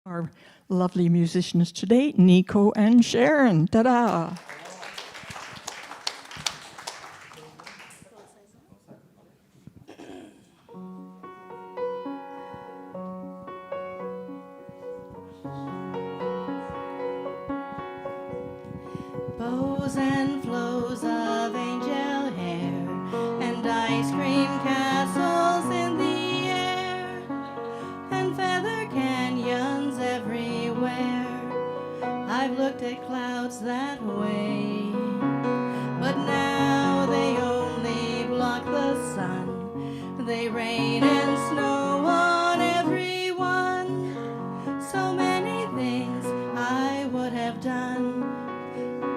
Our lovely musicians today, Nico and Sharon. Ta-da! Bows and flows of angel hair and ice cream castles in the air and feather canyons everywhere. I've looked at clouds that way, but now they only block the sun. They rain and snow on everyone. So many things I would have done,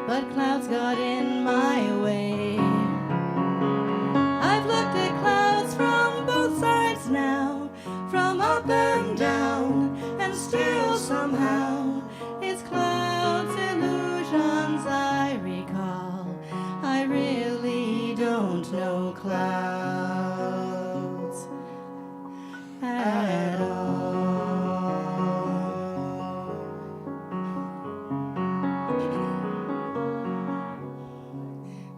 but clouds got in my way. I've looked at clouds from both sides now, from up and down, and still somehow it's clouds illusions I recall. I really don't know clouds at all.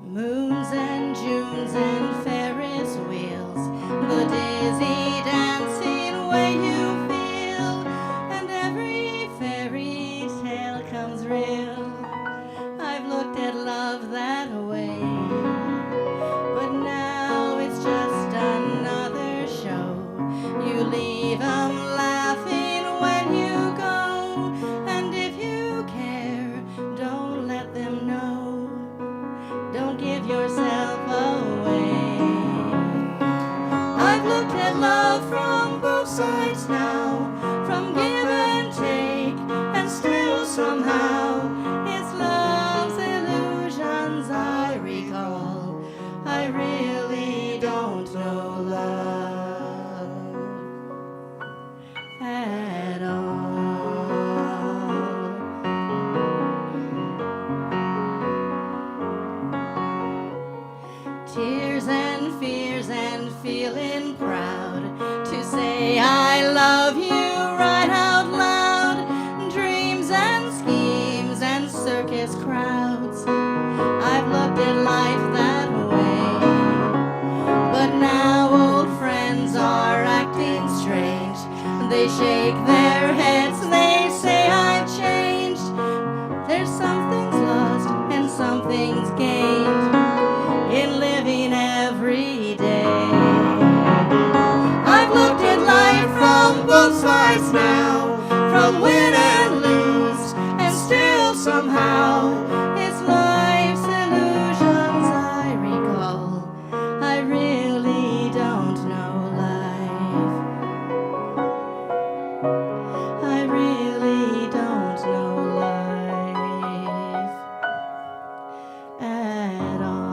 Moons and Junes and Ferris wheels, the dizzy dancing way you feel, and every fairy tale comes real. I've looked at love that way, but now it's just another show. You leave 'em laughing when you go, and if you care, don't let them know. Don't give yourself away. I've looked at love from both sides now, from give and take, and still somehow it's love's illusions I recall. I really don't know love at all. Tears and fears and feeling proud to say I love you right out loud. Dreams and schemes and circus crowds. I've looked at life that way, but now old friends are acting strange. They shake their heads, they say I've changed. There's some things lost and some things gained in living every day. I've looked at life from both sides now, from win and lose, and still somehow it's life's illusions I recall. I really don't know life. I really don't know life at all.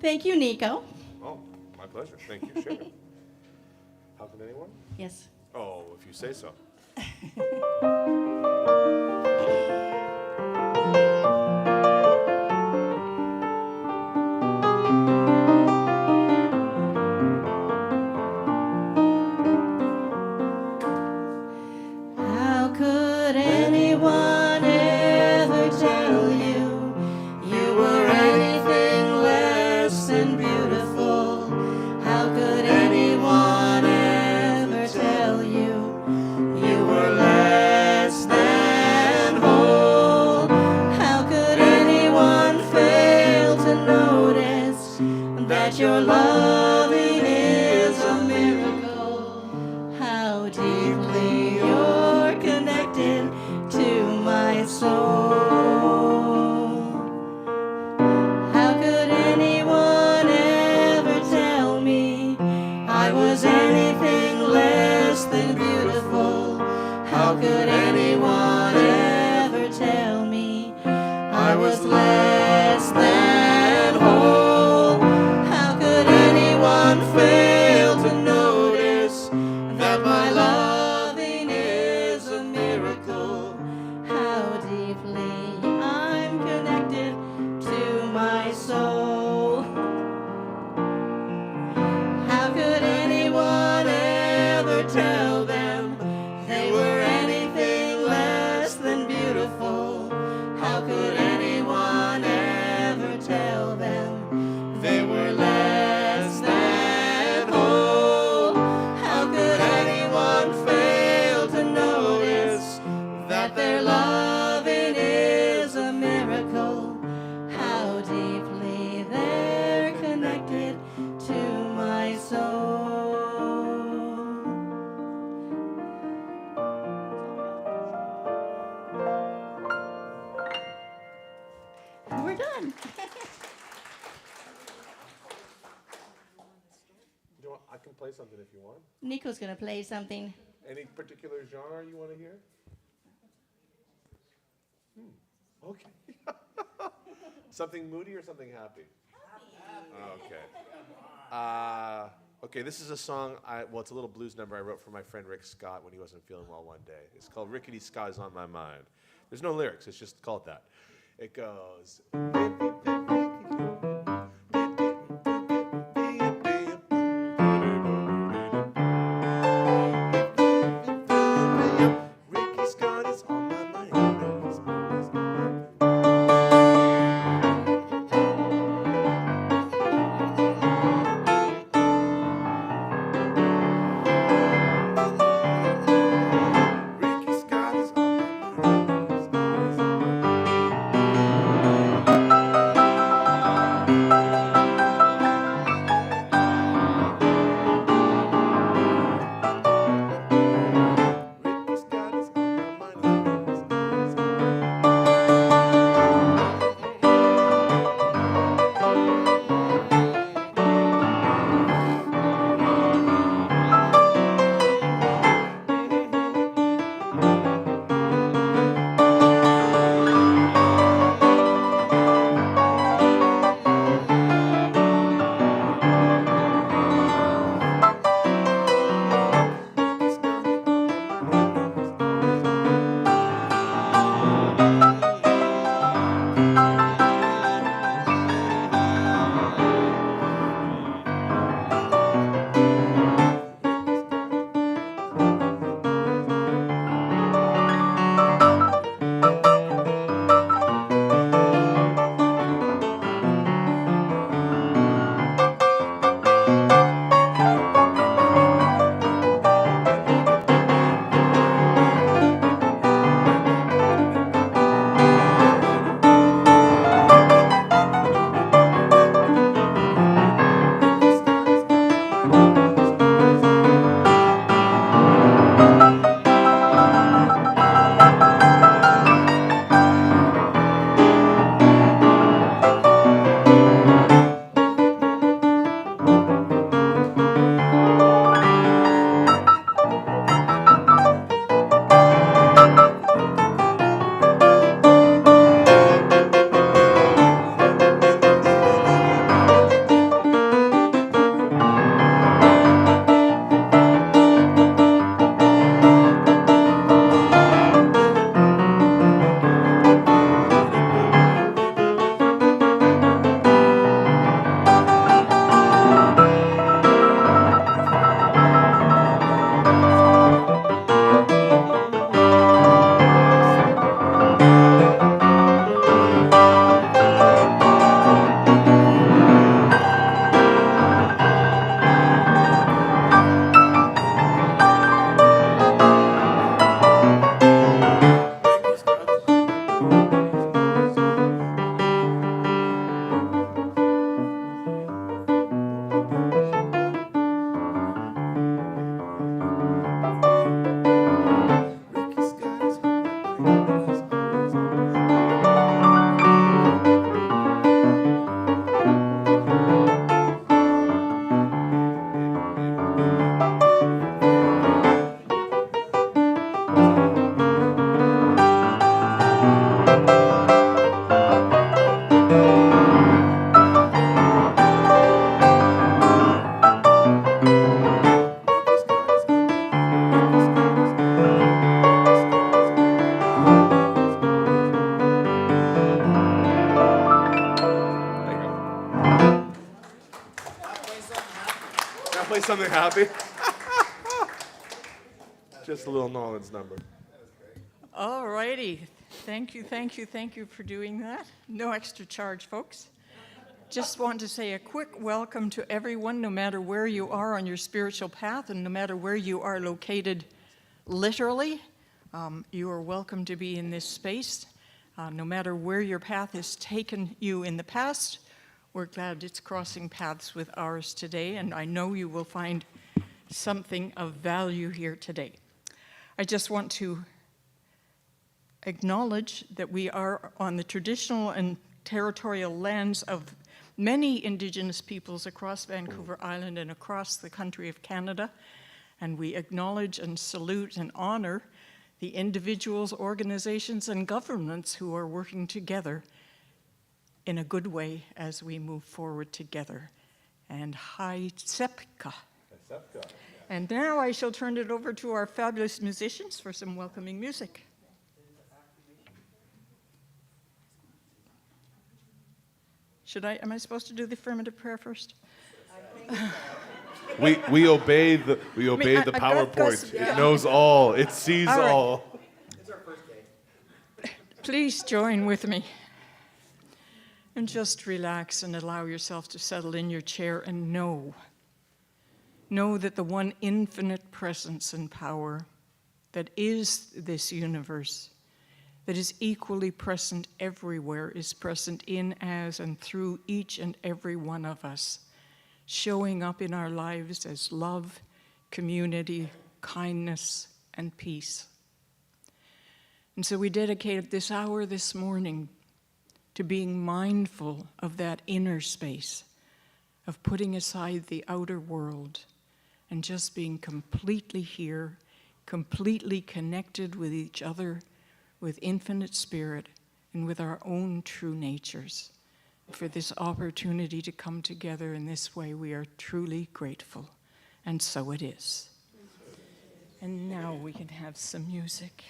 Thank you, Nico. Oh, my pleasure. Thank you, Sharon. How can anyone? Yes. Oh, if you say so. How could anyone ever tell you you were anything less than beautiful? How could anyone ever tell you you were less than whole? How could anyone fail to notice that your loving is a miracle? How deeply you're connected to my soul. How could anyone ever tell me I was anything less than beautiful? How could anyone ever tell me I was less than whole? How could anyone fail to notice that my loving is a miracle? play something if you want. Nico's going to play something. Any particular genre you want to hear? Okay. Something moody or something happy? Okay. Okay, this is a song, well, it's a little blues number I wrote for my friend Rick Scott when he wasn't feeling well one day. It's called Rickety Sky's on My Mind. There's no lyrics, it's just called that. It goes... Ricky Scott is on my mind. Ricky Scott is on my Ricky Scott is on my Play something happy. Just a little Nolan's number. All righty. Thank you for doing that. No extra charge, folks. Just want to say a quick welcome to everyone, no matter where you are on your spiritual path and no matter where you are located literally. You are welcome to be in this space. No matter where your path has taken you in the past, we're glad it's crossing paths with ours today, and I know you will find something of value here today. I just want to acknowledge that we are on the traditional and territorial lands of many Indigenous peoples across Vancouver Island and across the country of Canada, and we acknowledge and salute and honor the individuals, organizations, and governments who are working together in a good way as we move forward together. And Hai Tsepka. And now I shall turn it over to our fabulous musicians for some welcoming music. Am I supposed to do the affirmative prayer first? We obey the I got PowerPoint. yeah. It knows all. It sees All right. all. It's our first day. Please join with me. And just relax and allow yourself to settle in your chair and know that the one infinite presence and power that is this universe, that is equally present everywhere, is present in, as, and through each and every one of us, showing up in our lives as love, community, kindness, and peace. And so we dedicated this hour this morning to being mindful of that inner space, of putting aside the outer world and just being completely here, completely connected with each other, with infinite spirit, and with our own true natures. For this opportunity to come together in this way, we are truly grateful, and so it is. And now we can have some music.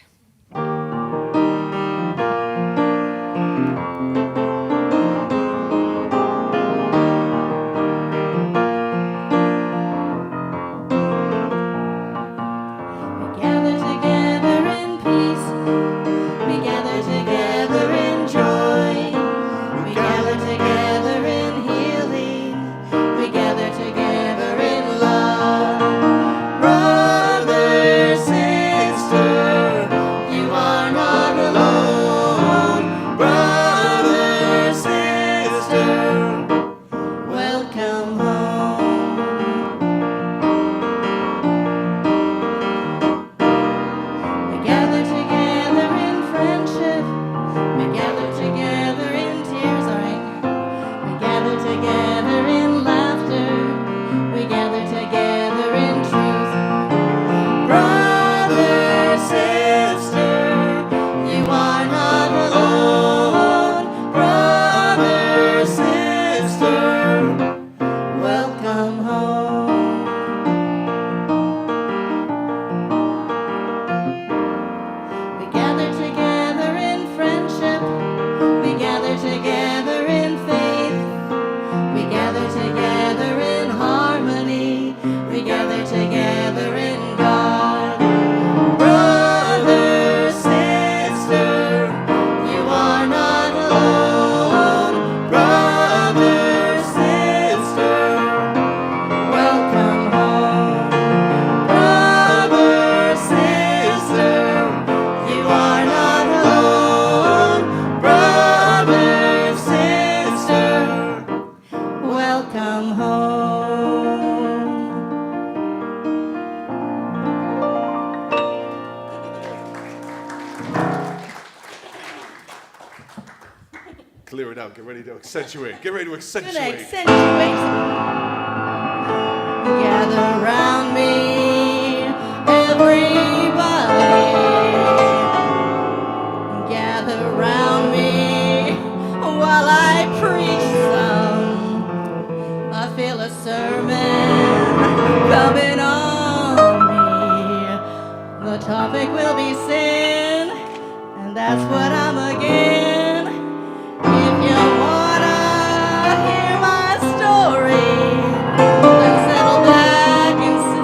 Clear it out. Get ready to accentuate. Get ready to Good accentuate. accentuate. Gather round me, everybody. Gather round me while I preach some. I feel a sermon coming on me. The topic will be sin, and that's what I'm again. If you wanna hear my story, then settle back and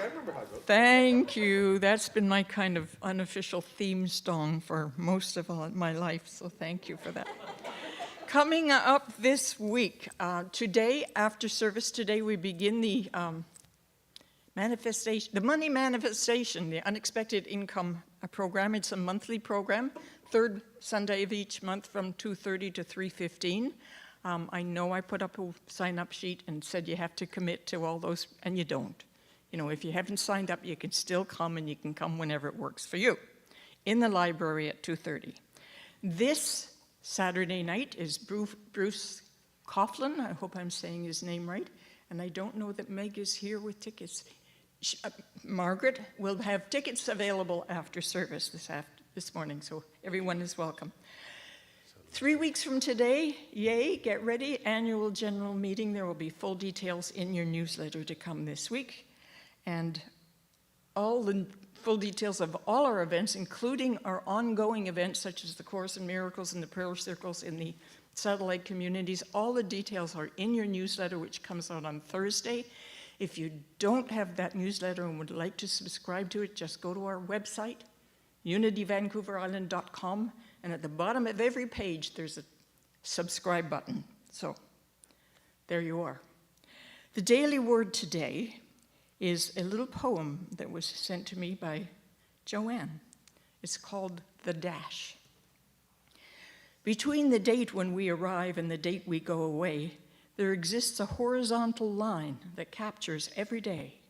I remember how it goes. Thank you. That's been my kind of unofficial theme song for most of my life, so thank you for that. Coming up this week, today, after service today, we begin the manifestation, the money manifestation, the unexpected income program. It's a monthly program, third Sunday of each month from 2:30 to 3:15. I know I put up a sign-up sheet and said you have to commit to all those, and you don't. You know, if you haven't signed up, you can still come, and you can come whenever it works for you. In the library at 2:30. This Saturday night is Bruce Coughlin. I hope I'm saying his name right. And I don't know that Meg is here with tickets. Margaret will have tickets available after service this morning, so everyone is welcome. 3 weeks from today, yay, get ready, annual general meeting. There will be full details in your newsletter to come this week. And all the full details of all our events, including our ongoing events such as the Course in Miracles and the Prayer Circles in the satellite communities, all the details are in your newsletter, which comes out on Thursday. If you don't have that newsletter and would like to subscribe to it, just go to our website, unityvancouverisland.com, and at the bottom of every page, there's a subscribe button. So there you are. The daily word today is a little poem that was sent to me by Joanna. It's called The Dash. Between the date when we arrive and the date we go away, there exists a horizontal line that captures every day.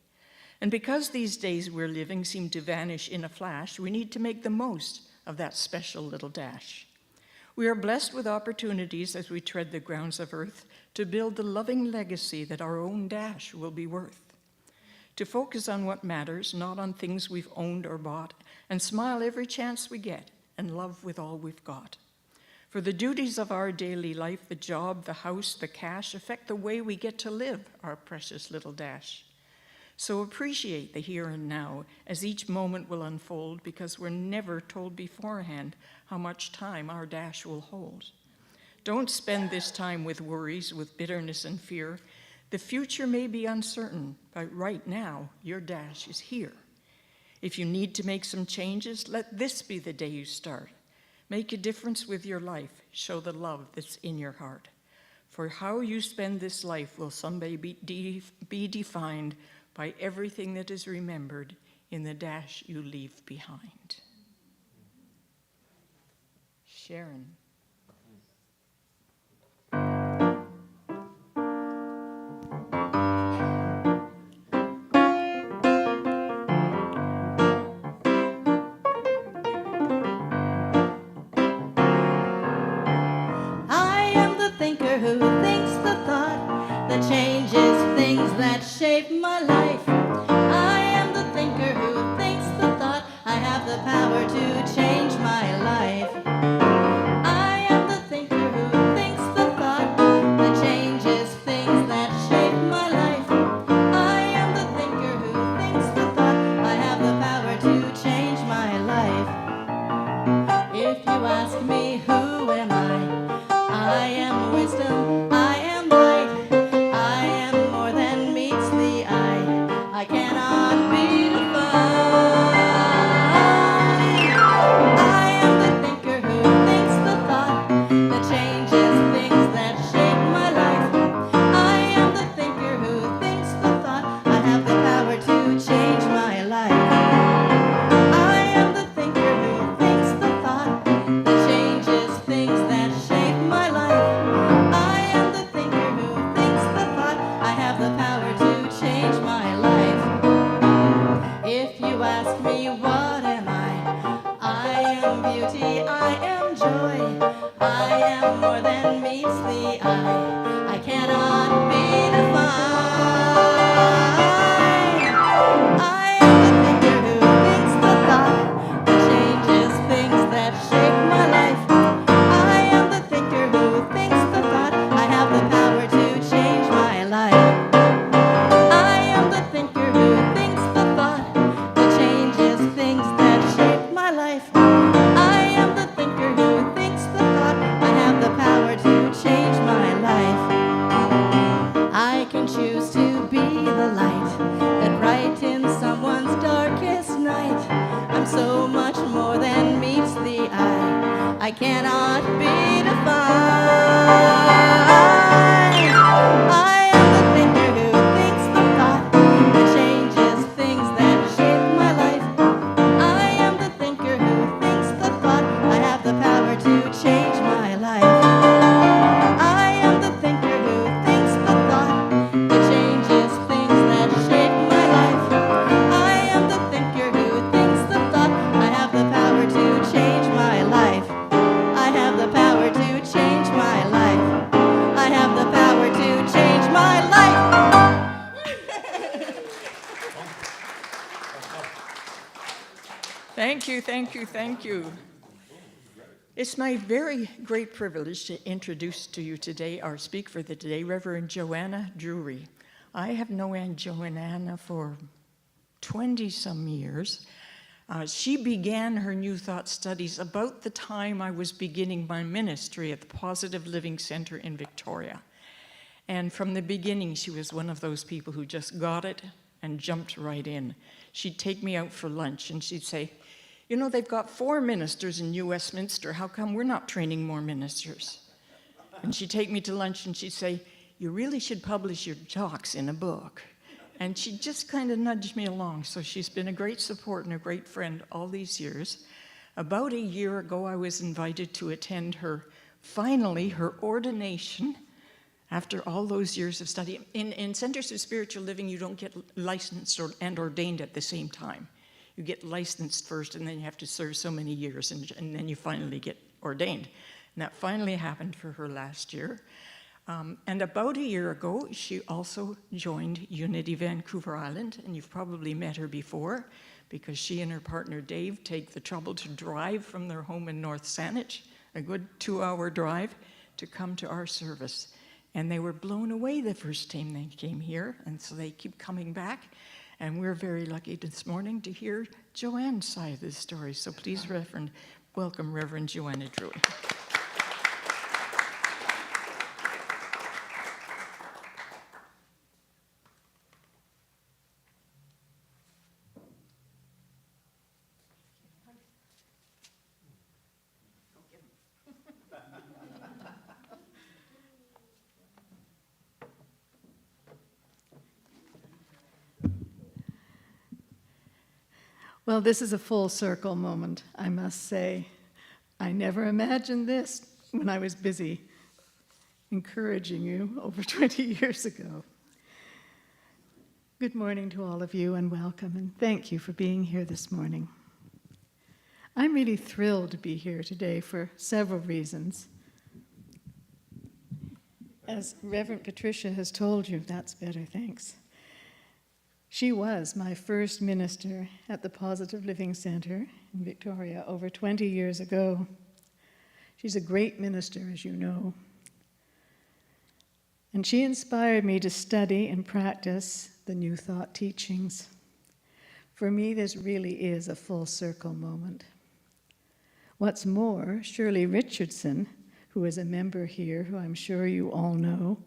And because these days we're living seem to vanish in a flash, we need to make the most of that special little dash. We are blessed with opportunities as we tread the grounds of earth to build the loving legacy that our own dash will be worth. To focus on what matters, not on things we've owned or bought, and smile every chance we get, and love with all we've got. For the duties of our daily life, the job, the house, the cash, affect the way we get to live our precious little dash. So appreciate the here and now as each moment will unfold, because we're never told beforehand how much time our dash will hold. Don't spend this time with worries, with bitterness and fear. The future may be uncertain, but right now, your dash is here. If you need to make some changes, let this be the day you start. Make a difference with your life. Show the love that's in your heart. For how you spend this life will someday be defined by everything that is remembered in the dash you leave behind. Sharon. Who thinks the thought that changes things that shape my life. I am the thinker who thinks the thought I have the power to change my life. cannot be defined. I am the thinker who thinks the thought that changes things that shape my life. I am the thinker who thinks the thought. I have the power to change my life. I am the thinker who thinks the thought that changes things that shape my life. I am the thinker who thinks the thought. I have the power to change my life. I have the power to change my life. I have the power to change my life. Thank you, thank you, thank you. It's my very great privilege to introduce to you today our speaker for the day, Reverend Joanna Drewry. I have known Joanna for 20-some years. She began her New Thought studies about the time I was beginning my ministry at the Positive Living Center in Victoria. And from the beginning, she was one of those people who just got it and jumped right in. She'd take me out for lunch and she'd say, you know, they've got 4 ministers in New Westminster. How come we're not training more ministers? And she'd take me to lunch and she'd say, you really should publish your talks in a book. And she just kind of nudged me along. So she's been a great support and a great friend all these years. About a year ago, I was invited to attend finally, her ordination after all those years of study. In Centers of Spiritual Living, you don't get licensed and ordained at the same time. You get licensed first, and then you have to serve so many years, and then you finally get ordained. And that finally happened for her last year. And about a year ago, she also joined Unity Vancouver Island, and you've probably met her before, because she and her partner Dave take the trouble to drive from their home in North Saanich, a good 2-hour drive, to come to our service. And they were blown away the first time they came here, and so they keep coming back. And we're very lucky this morning to hear Joanne's side of the story. So please, welcome Reverend Joanna Drewry. Well, this is a full circle moment, I must say. I never imagined this when I was busy encouraging you over 20 years ago. Good morning to all of you and welcome, and thank you for being here this morning. I'm really thrilled to be here today for several reasons. As Reverend Patricia has told you, that's better, thanks. She was my first minister at the Positive Living Center in Victoria over 20 years ago. She's a great minister, as you know. And she inspired me to study and practice the New Thought teachings. For me, this really is a full circle moment. What's more, Shirley Richardson, who is a member here, who I'm sure you all know,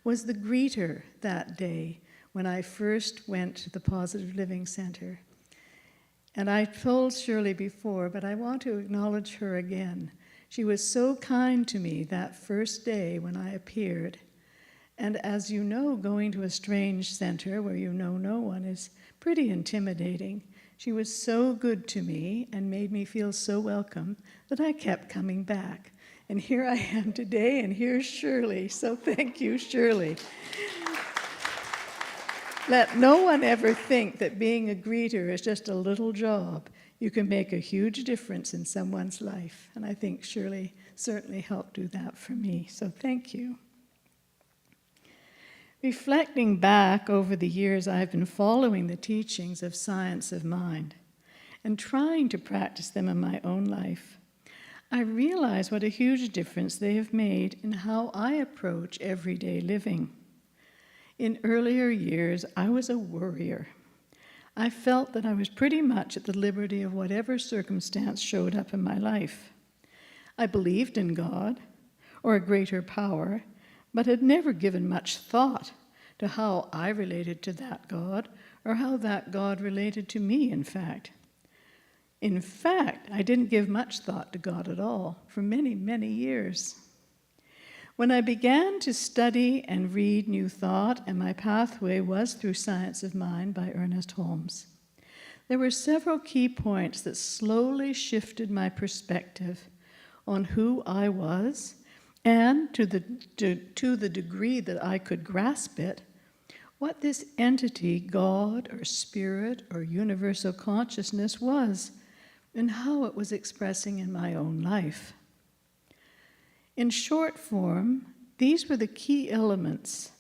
was the greeter that day when I first went to the Positive Living Center. And I told Shirley before, but I want to acknowledge her again. She was so kind to me that first day when I appeared. And as you know, going to a strange center where you know no one is pretty intimidating. She was so good to me and made me feel so welcome that I kept coming back. And here I am today, and here's Shirley. So thank you, Shirley. Let no one ever think that being a greeter is just a little job. You can make a huge difference in someone's life. And I think Shirley certainly helped do that for me. So thank you. Reflecting back over the years, I've been following the teachings of Science of Mind and trying to practice them in my own life. I realize what a huge difference they have made in how I approach everyday living. In earlier years, I was a worrier. I felt that I was pretty much at the liberty of whatever circumstance showed up in my life. I believed in God or a greater power, but had never given much thought to how I related to that God or how that God related to me, in fact. In fact, I didn't give much thought to God at all for many, many years. When I began to study and read New Thought, and my pathway was through Science of Mind by Ernest Holmes, there were several key points that slowly shifted my perspective on who I was, and to the degree that I could grasp it, what this entity, God or Spirit or universal consciousness was, and how it was expressing in my own life. In short form, these were the key elements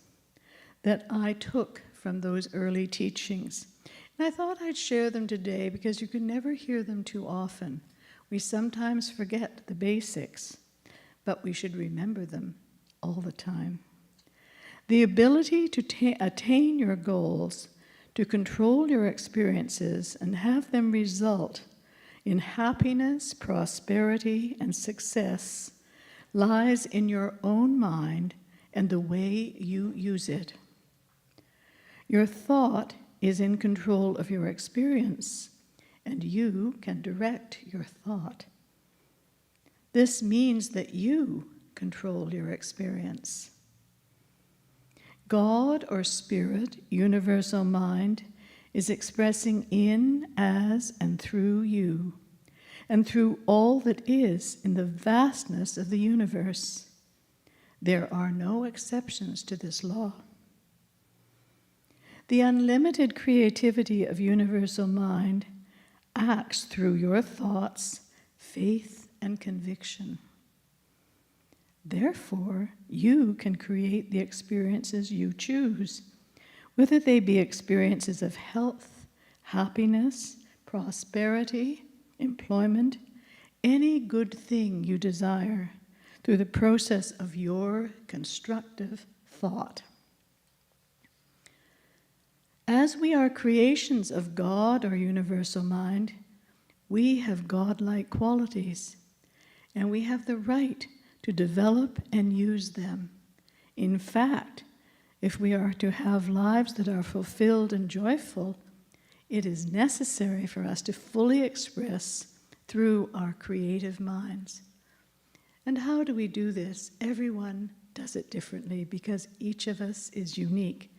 that I took from those early teachings. And I thought I'd share them today because you can never hear them too often. We sometimes forget the basics, but we should remember them all the time. The ability to attain your goals, to control your experiences and have them result in happiness, prosperity, and success lies in your own mind and the way you use it. Your thought is in control of your experience, and you can direct your thought. This means that you control your experience. God or Spirit, universal mind, is expressing in, as, and through you, and through all that is in the vastness of the universe. There are no exceptions to this law. The unlimited creativity of universal mind acts through your thoughts, faith, and conviction. Therefore, you can create the experiences you choose, whether they be experiences of health, happiness, prosperity, employment, any good thing you desire through the process of your constructive thought. As we are creations of God or universal mind, we have God-like qualities, and we have the right to develop and use them. In fact, if we are to have lives that are fulfilled and joyful, it is necessary for us to fully express through our creative minds. And how do we do this? Everyone does it differently because each of us is unique.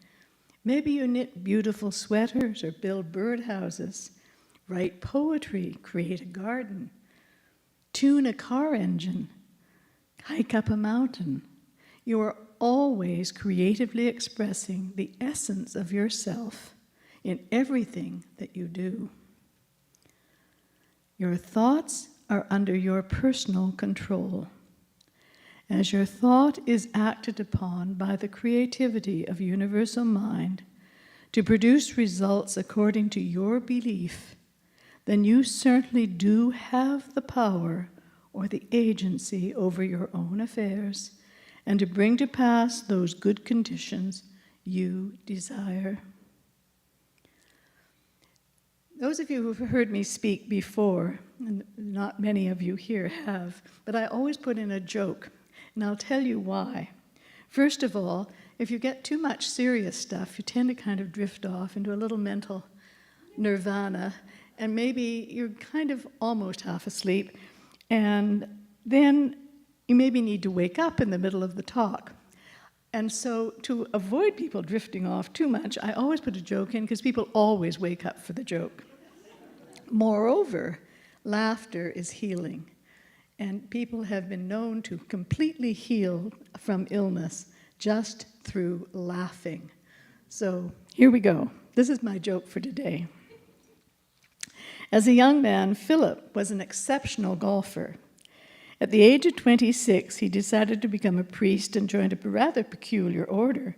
Maybe you knit beautiful sweaters or build birdhouses, write poetry, create a garden, tune a car engine, hike up a mountain. You are always creatively expressing the essence of yourself in everything that you do. Your thoughts are under your personal control. As your thought is acted upon by the creativity of universal mind to produce results according to your belief, then you certainly do have the power or the agency over your own affairs and to bring to pass those good conditions you desire. Those of you who have heard me speak before, and not many of you here have, but I always put in a joke, and I'll tell you why. First of all, if you get too much serious stuff, you tend to kind of drift off into a little mental nirvana, and maybe you're kind of almost half asleep, and then you maybe need to wake up in the middle of the talk. And so to avoid people drifting off too much, I always put a joke in because people always wake up for the joke. Moreover, laughter is healing, and people have been known to completely heal from illness just through laughing. So here we go. This is my joke for today. As a young man, Philip was an exceptional golfer. At the age of 26, he decided to become a priest and joined a rather peculiar order.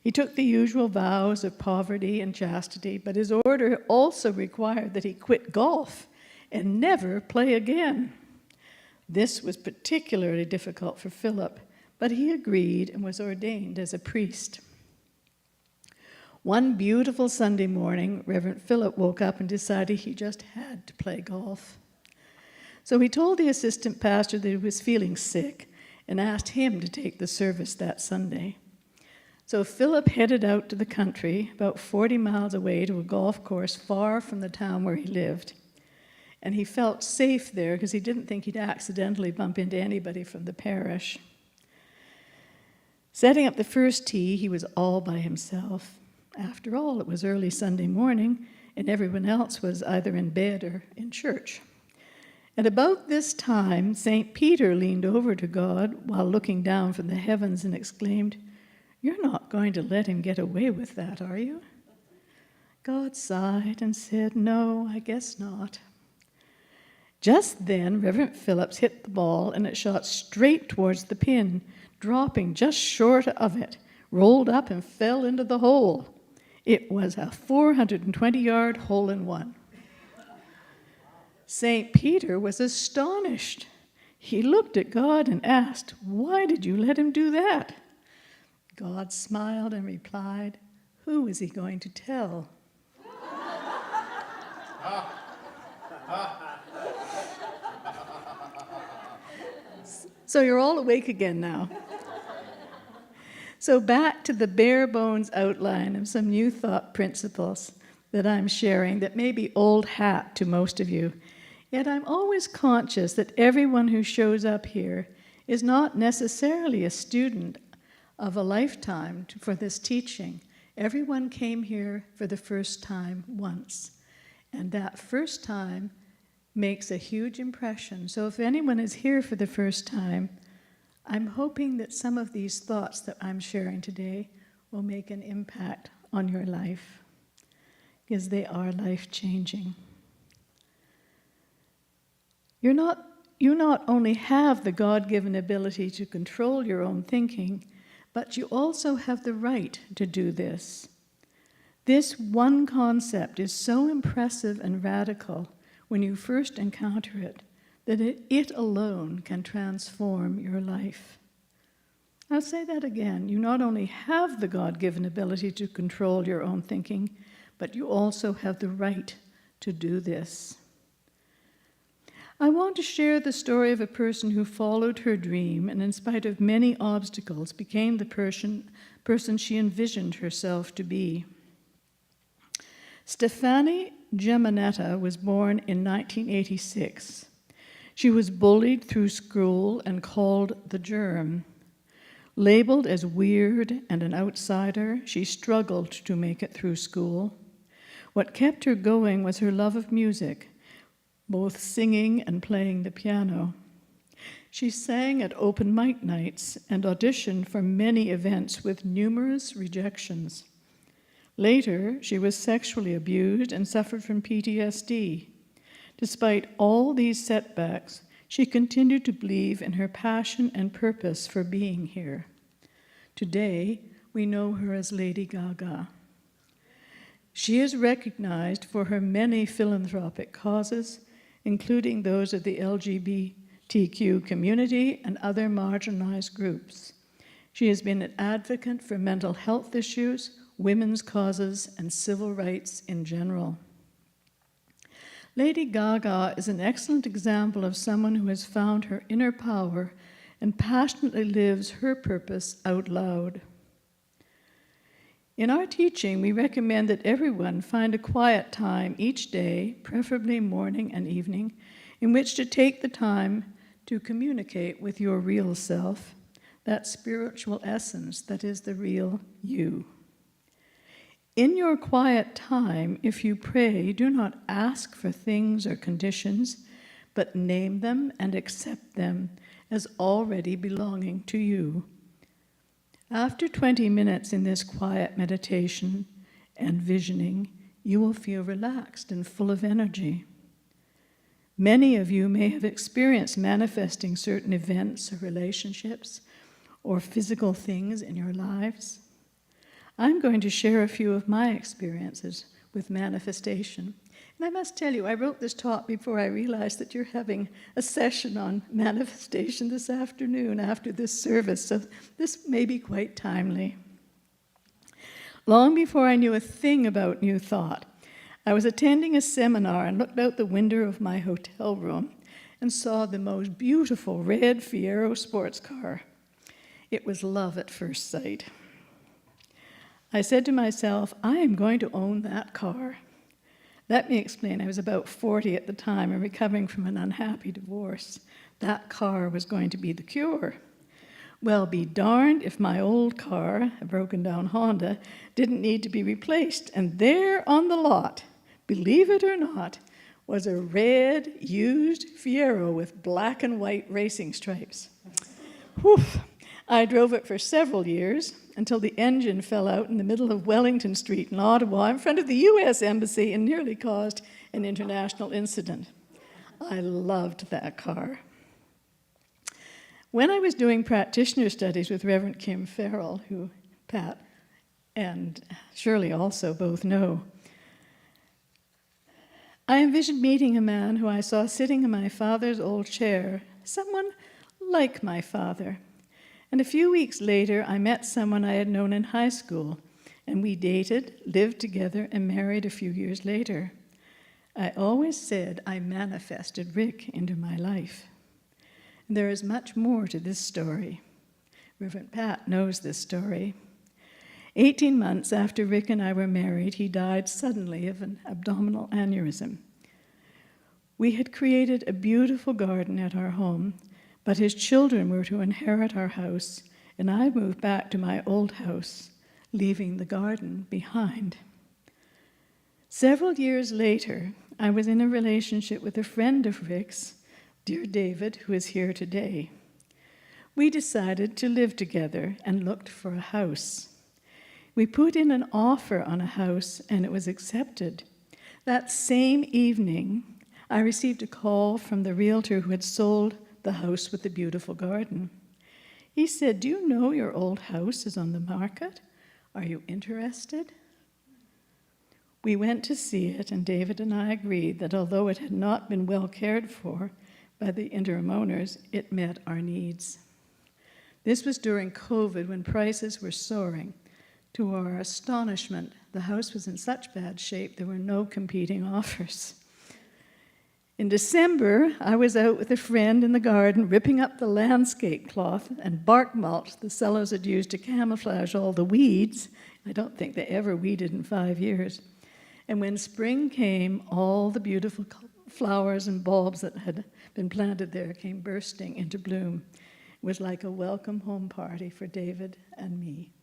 He took the usual vows of poverty and chastity, but his order also required that he quit golf and never play again. This was particularly difficult for Philip, but he agreed and was ordained as a priest. One beautiful Sunday morning, Reverend Philip woke up and decided he just had to play golf. So he told the assistant pastor that he was feeling sick and asked him to take the service that Sunday. So Philip headed out to the country, about 40 miles away to a golf course far from the town where he lived. and he felt safe there because he didn't think he'd accidentally bump into anybody from the parish. Setting up the first tee, he was all by himself. After all, it was early Sunday morning, and everyone else was either in bed or in church. At about this time, St. Peter leaned over to God while looking down from the heavens and exclaimed, "You're not going to let him get away with that, are you?" God sighed and said, "No, I guess not." Just then, Reverend Phillips hit the ball, and it shot straight towards the pin, dropping just short of it, rolled up and fell into the hole. It was a 420-yard hole-in-one. St. Peter was astonished. He looked at God and asked, "Why did you let him do that?" God smiled and replied, "Who is he going to tell?" So you're all awake again now. So back to the bare bones outline of some new thought principles that I'm sharing that may be old hat to most of you. Yet I'm always conscious that everyone who shows up here is not necessarily a student of a lifetime for this teaching. Everyone came here for the first time once, and that first time makes a huge impression. So if anyone is here for the first time, I'm hoping that some of these thoughts that I'm sharing today will make an impact on your life, because they are life-changing. You not only have the God-given ability to control your own thinking, but you also have the right to do this. This one concept is so impressive and radical when you first encounter it, that it alone can transform your life. I'll say that again. You not only have the God-given ability to control your own thinking, but you also have the right to do this. I want to share the story of a person who followed her dream and in spite of many obstacles became the person she envisioned herself to be. Stefani Geminetta was born in 1986. She was bullied through school and called the germ. Labeled as weird and an outsider, she struggled to make it through school. What kept her going was her love of music, both singing and playing the piano. She sang at open mic nights and auditioned for many events with numerous rejections. Later, she was sexually abused and suffered from PTSD. Despite all these setbacks, she continued to believe in her passion and purpose for being here. Today, we know her as Lady Gaga. She is recognized for her many philanthropic causes, including those of the LGBTQ community and other marginalized groups. She has been an advocate for mental health issues, women's causes, and civil rights in general. Lady Gaga is an excellent example of someone who has found her inner power and passionately lives her purpose out loud. In our teaching, we recommend that everyone find a quiet time each day, preferably morning and evening, in which to take the time to communicate with your real self, that spiritual essence that is the real you. In your quiet time, if you pray, do not ask for things or conditions, but name them and accept them as already belonging to you. After 20 minutes in this quiet meditation and visioning, you will feel relaxed and full of energy. Many of you may have experienced manifesting certain events or relationships or physical things in your lives. I'm going to share a few of my experiences with manifestation. And I must tell you, I wrote this talk before I realized that you're having a session on manifestation this afternoon after this service, so this may be quite timely. Long before I knew a thing about New Thought, I was attending a seminar and looked out the window of my hotel room and saw the most beautiful red Fiero sports car. It was love at first sight. I said to myself, I am going to own that car. Let me explain. I was about 40 at the time and recovering from an unhappy divorce. That car was going to be the cure. Well, be darned if my old car, a broken down Honda, didn't need to be replaced. And there on the lot, believe it or not, was a red used Fiero with black and white racing stripes. Whew. I drove it for several years until the engine fell out in the middle of Wellington Street in Ottawa in front of the U.S. Embassy and nearly caused an international incident. I loved that car. When I was doing practitioner studies with Reverend Kim Farrell, who Pat and Shirley also both know, I envisioned meeting a man who I saw sitting in my father's old chair, someone like my father. And a few weeks later, I met someone I had known in high school, and we dated, lived together, and married a few years later. I always said I manifested Rick into my life. And there is much more to this story. Reverend Pat knows this story. 18 months after Rick and I were married, he died suddenly of an abdominal aneurysm. We had created a beautiful garden at our home, but his children were to inherit our house, and I moved back to my old house, leaving the garden behind. Several years later, I was in a relationship with a friend of Rick's, dear David, who is here today. We decided to live together and looked for a house. We put in an offer on a house, and it was accepted. That same evening, I received a call from the realtor who had sold the house with the beautiful garden. He said, "Do you know your old house is on the market? Are you interested?" We went to see it, and David and I agreed that although it had not been well cared for by the interim owners, it met our needs. This was during COVID when prices were soaring. To our astonishment, the house was in such bad shape there were no competing offers. In December, I was out with a friend in the garden ripping up the landscape cloth and bark mulch the sellers had used to camouflage all the weeds. I don't think they ever weeded in 5 years. And when spring came, all the beautiful flowers and bulbs that had been planted there came bursting into bloom. It was like a welcome home party for David and me.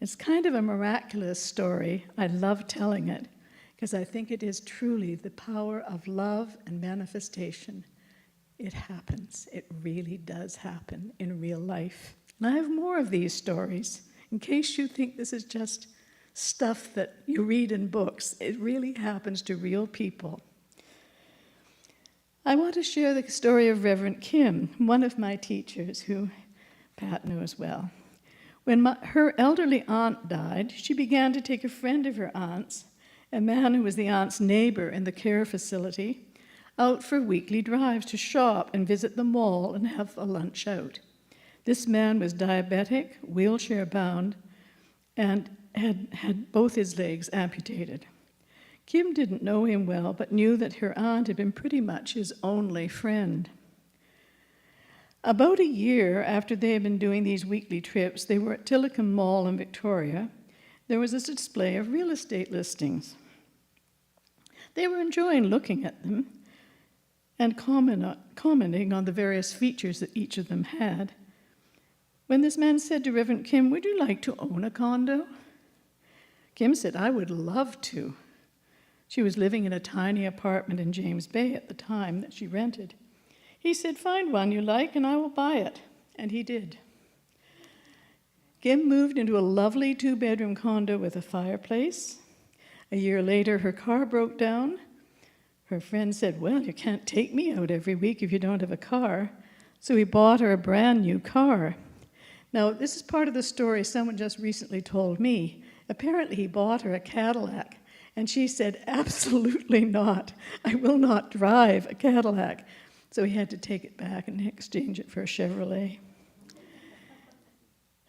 It's kind of a miraculous story. I love telling it because I think it is truly the power of love and manifestation. It happens. It really does happen in real life. And I have more of these stories. In case you think this is just stuff that you read in books, it really happens to real people. I want to share the story of Reverend Kim, one of my teachers who Pat knows well. When her elderly aunt died, she began to take a friend of her aunt's, a man who was the aunt's neighbor in the care facility, out for weekly drives to shop and visit the mall and have a lunch out. This man was diabetic, wheelchair-bound, and had both his legs amputated. Kim didn't know him well, but knew that her aunt had been pretty much his only friend. About a year after they had been doing these weekly trips, they were at Tillicum Mall in Victoria. There was a display of real estate listings. They were enjoying looking at them and commenting on the various features that each of them had, when this man said to Reverend Kim, "Would you like to own a condo?" Kim said, "I would love to." She was living in a tiny apartment in James Bay at the time that she rented. He said, "Find one you like and I will buy it." And he did. Kim moved into a lovely 2-bedroom condo with a fireplace. A year later, her car broke down. Her friend said, "Well, you can't take me out every week if you don't have a car." So he bought her a brand new car. Now, this is part of the story someone just recently told me. Apparently, he bought her a Cadillac. And she said, "Absolutely not. I will not drive a Cadillac." So he had to take it back and exchange it for a Chevrolet.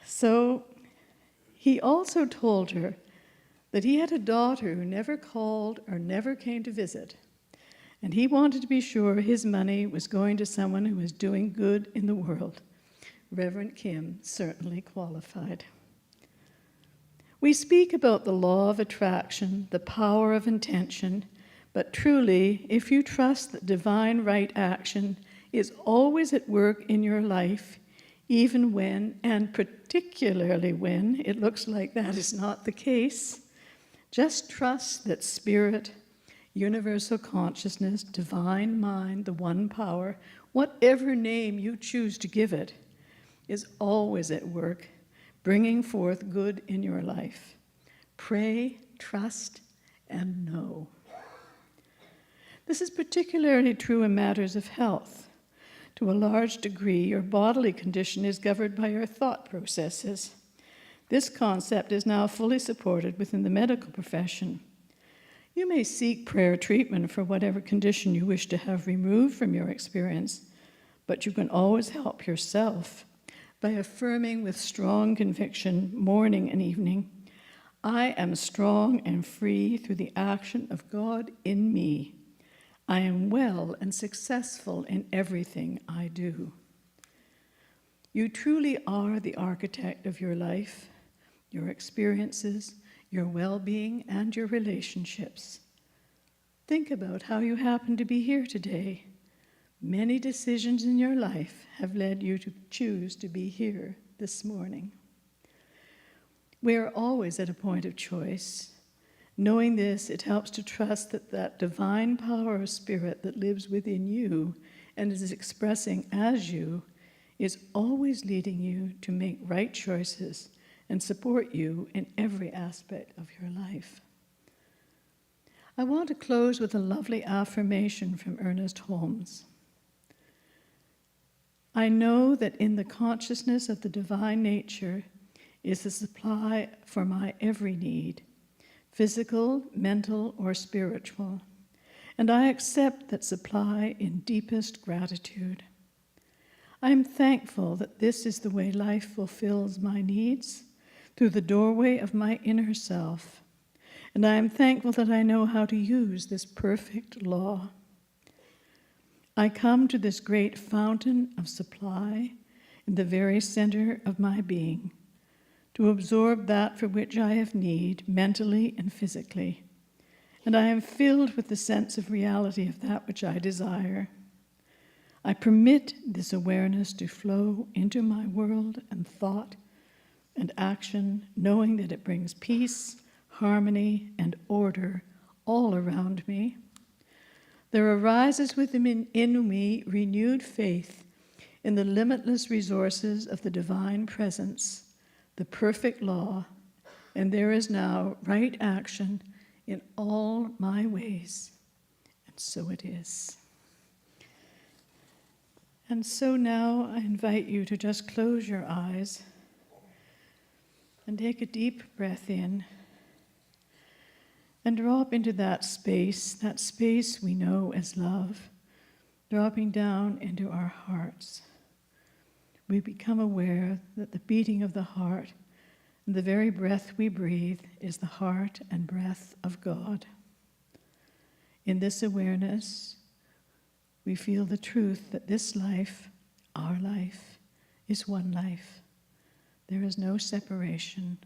So he also told her that he had a daughter who never called or never came to visit. And he wanted to be sure his money was going to someone who was doing good in the world. Reverend Kim certainly qualified. We speak about the law of attraction, the power of intention, but truly, if you trust that divine right action is always at work in your life, even when, and particularly when, it looks like that is not the case, just trust that spirit, universal consciousness, divine mind, the one power, whatever name you choose to give it, is always at work, bringing forth good in your life. Pray, trust, and know. This is particularly true in matters of health. To a large degree, your bodily condition is governed by your thought processes. This concept is now fully supported within the medical profession. You may seek prayer treatment for whatever condition you wish to have removed from your experience, but you can always help yourself by affirming with strong conviction, morning and evening, I am strong and free through the action of God in me. I am well and successful in everything I do. You truly are the architect of your life, your experiences, your well-being, and your relationships. Think about how you happen to be here today. Many decisions in your life have led you to choose to be here this morning. We are always at a point of choice. Knowing this, it helps to trust that that divine power of spirit that lives within you and is expressing as you is always leading you to make right choices and support you in every aspect of your life. I want to close with a lovely affirmation from Ernest Holmes. I know that in the consciousness of the divine nature is the supply for my every need, physical, mental, or spiritual, and I accept that supply in deepest gratitude. I am thankful that this is the way life fulfills my needs, through the doorway of my inner self, and I am thankful that I know how to use this perfect law. I come to this great fountain of supply in the very center of my being, to absorb that for which I have need, mentally and physically, and I am filled with the sense of reality of that which I desire. I permit this awareness to flow into my world and thought and action, knowing that it brings peace, harmony, and order all around me. There arises within me renewed faith in the limitless resources of the divine presence, the perfect law, and there is now right action in all my ways. And so it is. And so now I invite you to just close your eyes and take a deep breath in and drop into that space we know as love, dropping down into our hearts. We become aware that the beating of the heart and the very breath we breathe is the heart and breath of God. In this awareness, we feel the truth that this life, our life, is one life. There is no separation,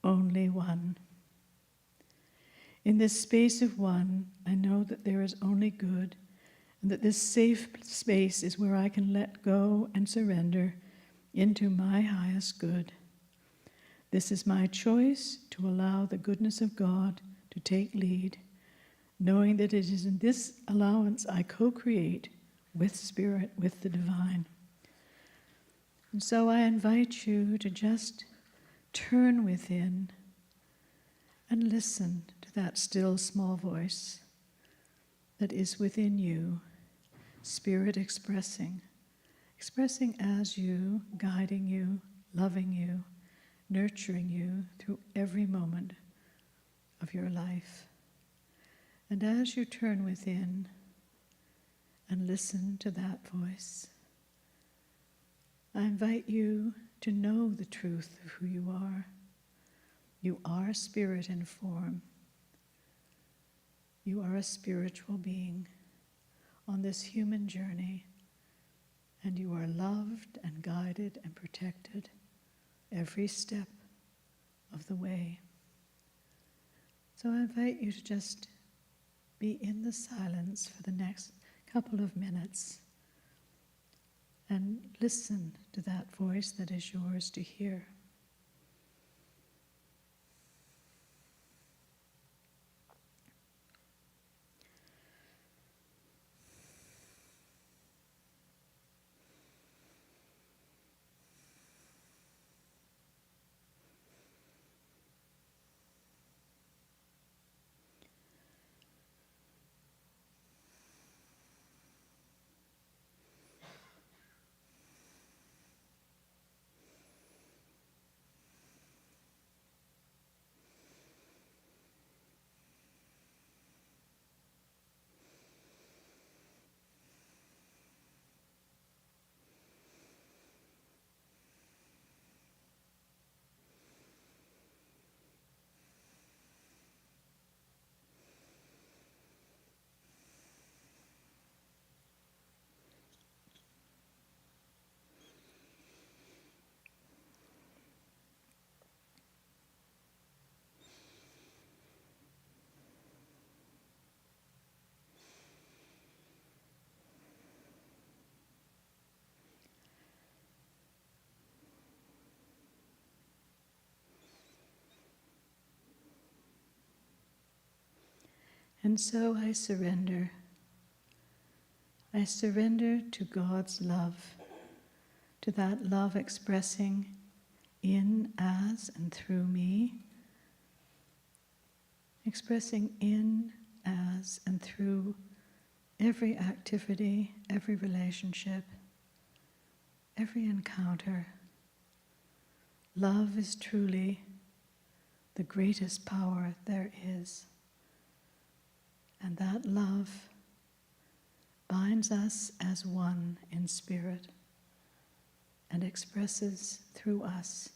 only one. In this space of one, I know that there is only good, and that this safe space is where I can let go and surrender into my highest good. This is my choice to allow the goodness of God to take lead, knowing that it is in this allowance I co-create with Spirit, with the divine. And so I invite you to just turn within and listen to that still small voice that is within you, Spirit expressing as you, guiding you, loving you, nurturing you through every moment of your life. And as you turn within and listen to that voice, I invite you to know the truth of who you are. You are spirit and form. You are a spiritual being on this human journey, and you are loved and guided and protected every step of the way. So I invite you to just be in the silence for the next couple of minutes and listen to that voice that is yours to hear. And so I surrender. I surrender to God's love, to that love expressing in, as, and through me, expressing in, as, and through every activity, every relationship, every encounter. Love is truly the greatest power there is. And that love binds us as one in spirit and expresses through us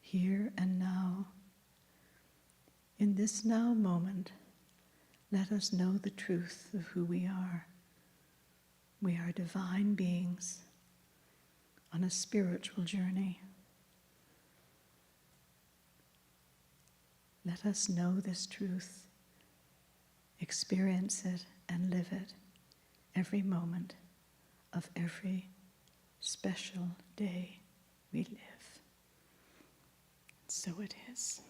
here and now. In this now moment, let us know the truth of who we are. We are divine beings on a spiritual journey. Let us know this truth. Experience it and live it every moment of every special day we live. So it is.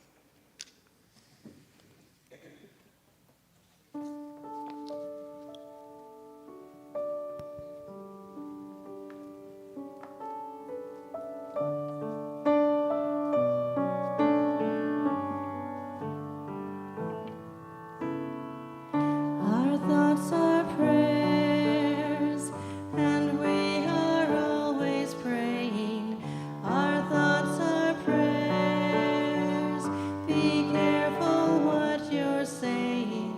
Our thoughts are prayers, and we are always praying. Our thoughts are prayers. Be careful what you're saying.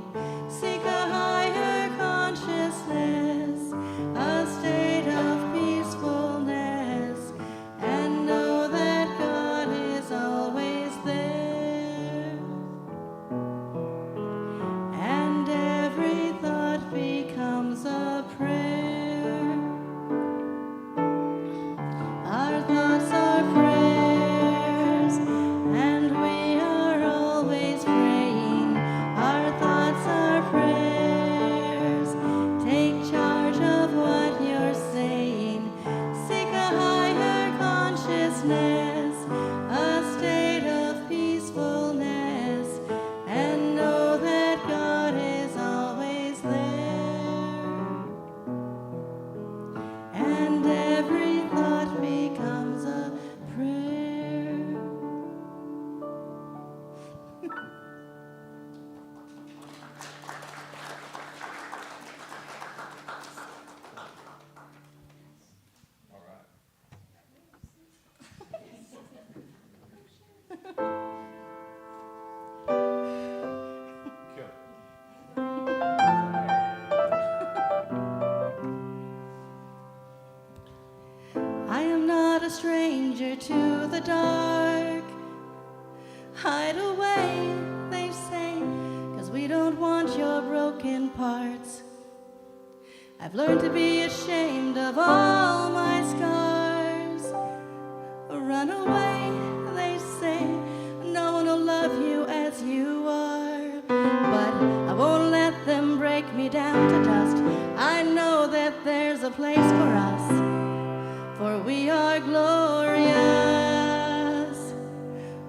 Seek a higher consciousness, a state of peacefulness, and know that God is always there. And every thought becomes a prayer. Our thoughts are prayers, and we are always praying. Our thoughts are prayers. Take charge of what you're saying. Seek a higher consciousness, a state of peacefulness, and know that God is always there. And every thought becomes a prayer. I am not a stranger to the dark. Hide away, they say, 'cause we don't want your broken parts. I've learned to be ashamed of all my scars. Run away, they say, no me down to dust. I know that there's a place for us, for we are glorious.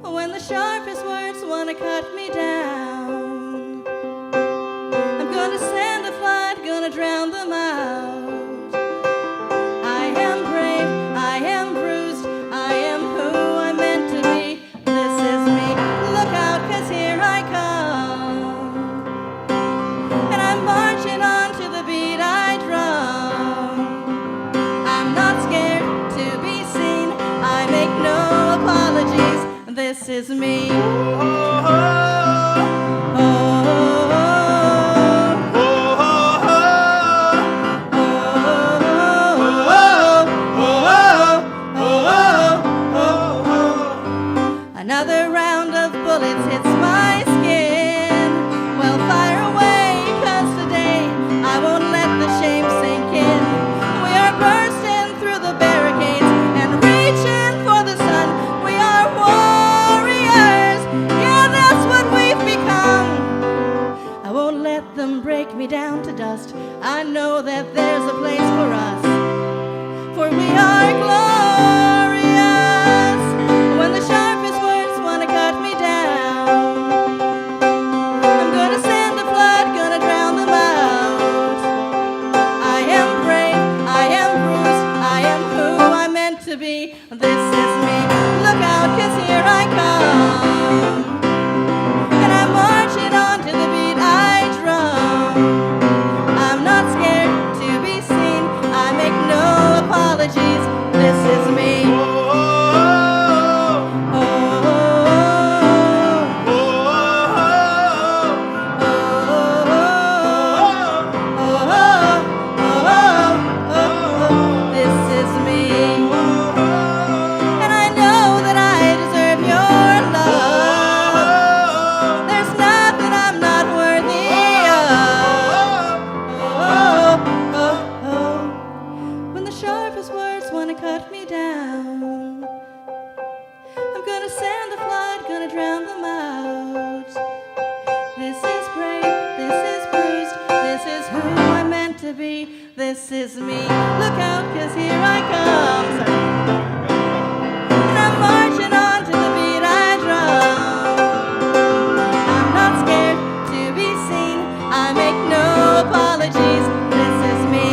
When the sharpest words want to cut me down, I'm gonna send a flood, gonna drown them out. I am brave, I am bruised, I am who I'm meant to be. This is me, look out, 'cause here I come. And I'm marching on to the beat I drum. I'm not scared to be seen, I make no apologies. This is me. Another round of bullets hits my skin. Well, fire away, 'cause today I won't let the shame sink in. We are bursting through the barricades and reaching for the sun. We are warriors, yeah, that's what we've become. I won't let them break me down to dust. I know that there's a place for us, for we are glorious. When the sharpest words want to cut me down, I'm gonna send a flood, gonna drown them out. I am brave, I am bruised, I am who I'm meant to be. This is me, look out, 'cause here I come. And I'm marching on to the beat I drum. I'm not scared to be seen, I make no apologies. This is me. This is me. And I know that I deserve your love. There's nothing I'm not worthy of. When the sharpest words want to cut me down, I'm gonna send the flood, gonna drown them out. This is brave, this is bruised, this is who I'm meant to be. This is me, look out, 'cause here I come. Sorry. And I'm marching on to the beat I drum. I'm not scared to be seen, I make no apologies. This is me.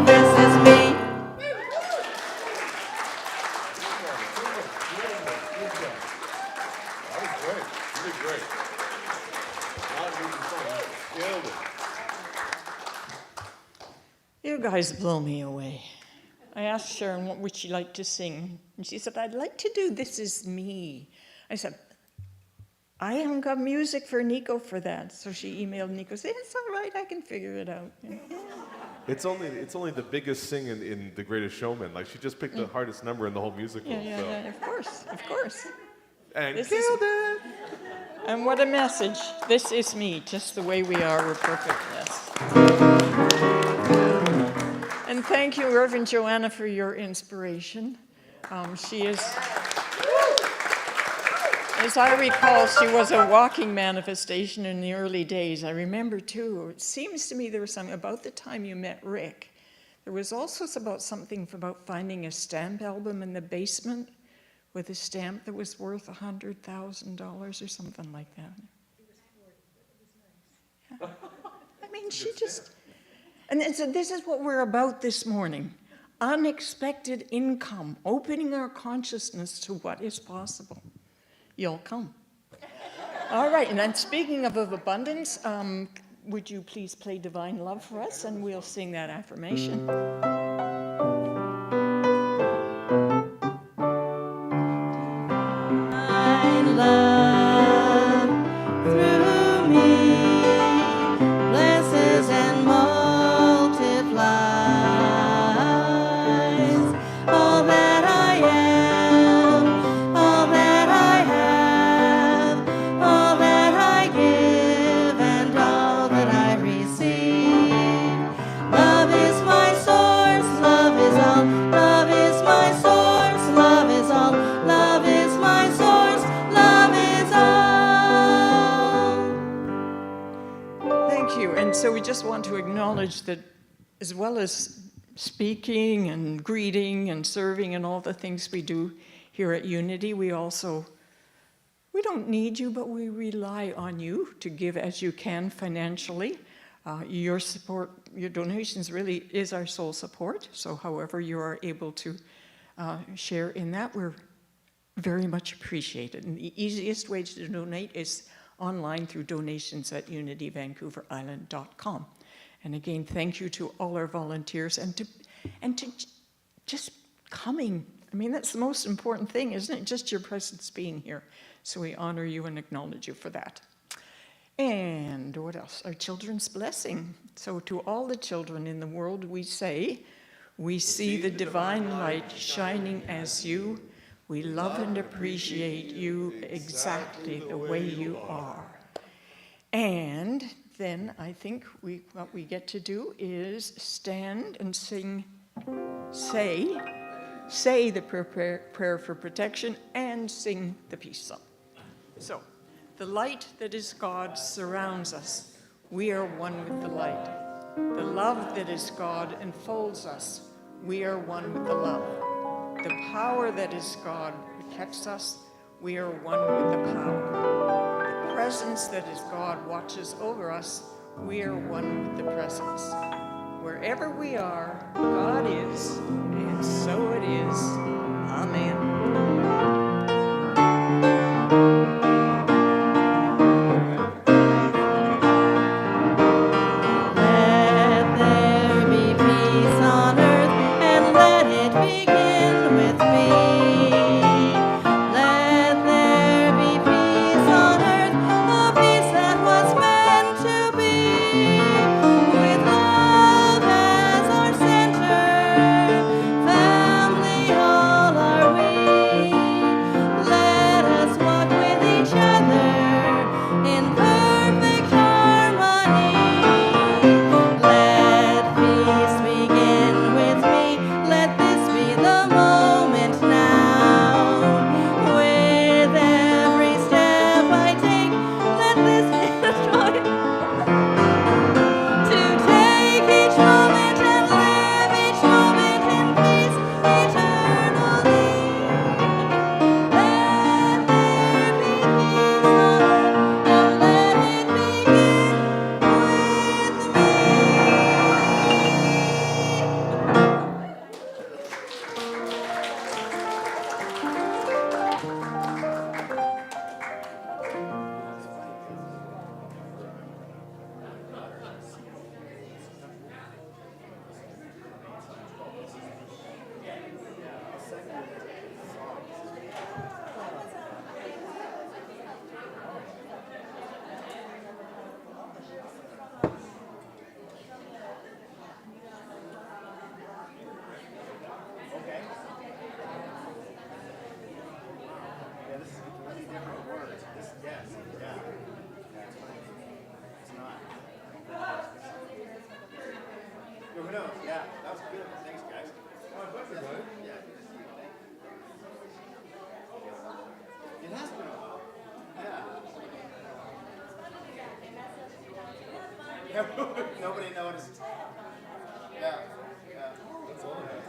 This is me. That was great. Really great. Not losing fun. Killed it. You guys blow me away. I asked Sharon what would she like to sing, and she said, I'd like to do This Is Me. I said, I haven't got music for Nico for that. So she emailed Nico, said, it's all right, I can figure it out. It's only the biggest sing in The Greatest Showman. Like, she just picked the hardest number in the whole musical. Yeah, of course. And This killed it. And what a message. This is me, just the way we are, we're perfect, yes. And thank you, Reverend Joanna, for your inspiration. She is, as I recall, she was a walking manifestation in the early days. I remember, too, it seems to me there was something about the time you met Rick. There was also something about finding a stamp album in the basement with a stamp that was worth $100,000 or something like that. Yeah. I mean, she just... And so this is what we're about this morning. Unexpected income, opening our consciousness to what is possible. You'll come. All right, and then speaking of abundance, would you please play Divine Love for us, and we'll sing that affirmation. Divine love through me blesses and multiplies all that I am, all that I have, all that I give, and all that I receive. Love is my source. want to acknowledge that as well as speaking and greeting and serving and all the things we do here at Unity, we don't need you, but we rely on you to give as you can financially. Your support, your donations really is our sole support. So however you are able to share in that, we're very much appreciated. And the easiest way to donate is online through donations@unityvancouverisland.com. And again, thank you to all our volunteers and to just coming. I mean, that's the most important thing, isn't it? Just your presence being here. So we honor you and acknowledge you for that. And what else? Our children's blessing. So to all the children in the world, we say, we see the divine light shining as you. We love and appreciate you exactly the way you are. And then I think what we get to do is stand and sing, say the prayer for protection and sing the peace song. So, the light that is God surrounds us. We are one with the light. The love that is God enfolds us. We are one with the love. The power that is God protects us. We are one with the power. The presence that is God watches over us. We are one with the presence. Wherever we are, God is, and so it is. Amen. Nobody noticed. Yeah. That's all it is.